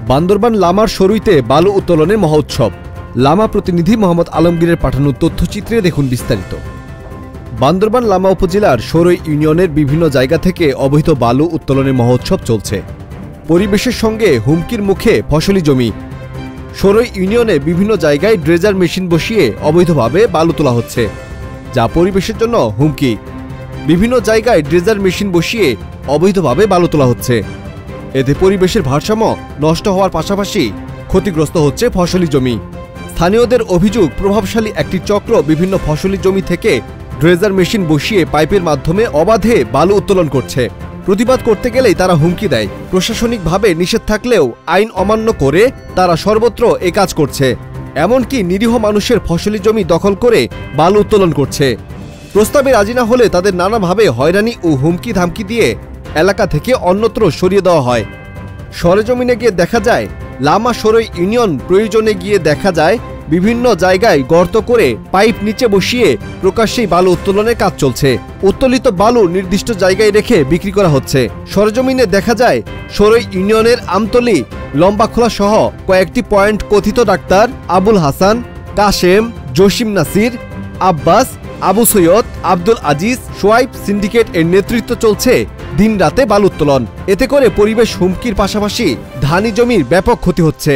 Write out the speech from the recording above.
বান্দরবান লামার সরুইতে বালু উত্তোলনের মহোৎসব। লামা প্রতিনিধি মোহাম্মদ আলমগীরের পাঠানো তথ্যচিত্রে দেখুন বিস্তারিত। বান্দরবান লামা উপজেলার সরুই ইউনিয়নের বিভিন্ন জায়গা থেকে অবৈধ বালু উত্তোলনের মহোৎসব চলছে। পরিবেশের সঙ্গে হুমকির মুখে ফসলি জমি। সরুই ইউনিয়নে বিভিন্ন জায়গায় ড্রেজার মেশিন বসিয়ে অবৈধভাবে বালু তোলা হচ্ছে, যা পরিবেশের জন্য হুমকি। বিভিন্ন জায়গায় ড্রেজার মেশিন বসিয়ে অবৈধভাবে বালু তোলা হচ্ছে। এতে পরিবেশের ভারসাম্য নষ্ট হওয়ার পাশাপাশি ক্ষতিগ্রস্ত হচ্ছে ফসলি জমি। স্থানীয়দের অভিযোগ, প্রভাবশালী একটি চক্র বিভিন্ন ফসলি জমি থেকে ড্রেজার মেশিন বসিয়ে পাইপের মাধ্যমে অবাধে বালু উত্তোলন করছে। প্রতিবাদ করতে গেলেই তারা হুমকি দেয়। প্রশাসনিকভাবে নিষেধ থাকলেও আইন অমান্য করে তারা সর্বত্র এ কাজ করছে। এমনকি নিরীহ মানুষের ফসলি জমি দখল করে বালু উত্তোলন করছে। প্রস্তাবে রাজি না হলে তাদের নানাভাবে হয়রানি ও হুমকি ধামকি দিয়ে এলাকা থেকে অন্যত্র সরিয়ে দেওয়া হয়। সরেজমিনে গিয়ে দেখা যায় লামা সরুই ইউনিয়ন প্রয়োজনে গিয়ে দেখা যায় বিভিন্ন জায়গায় গর্ত করে পাইপ নিচে বসিয়ে প্রকাশ্যেই বালু উত্তোলনের কাজ চলছে। উত্তোলিত বালু নির্দিষ্ট জায়গায় রেখে বিক্রি করা হচ্ছে। সরেজমিনে দেখা যায় সরুই ইউনিয়নের আমতলী, লম্বাখোলা সহ কয়েকটি পয়েন্ট কথিত ডাক্তার আবুল হাসান, কাশেম, জসিম নাসির, আব্বাস, আবু সৈয়দ, আব্দুল আজিজ, সোয়াইব সিন্ডিকেট এর নেতৃত্ব চলছে দিন রাতে বালু উত্তোলন। এতে করে পরিবেশ হুমকির পাশাপাশি ধানি জমির ব্যাপক ক্ষতি হচ্ছে।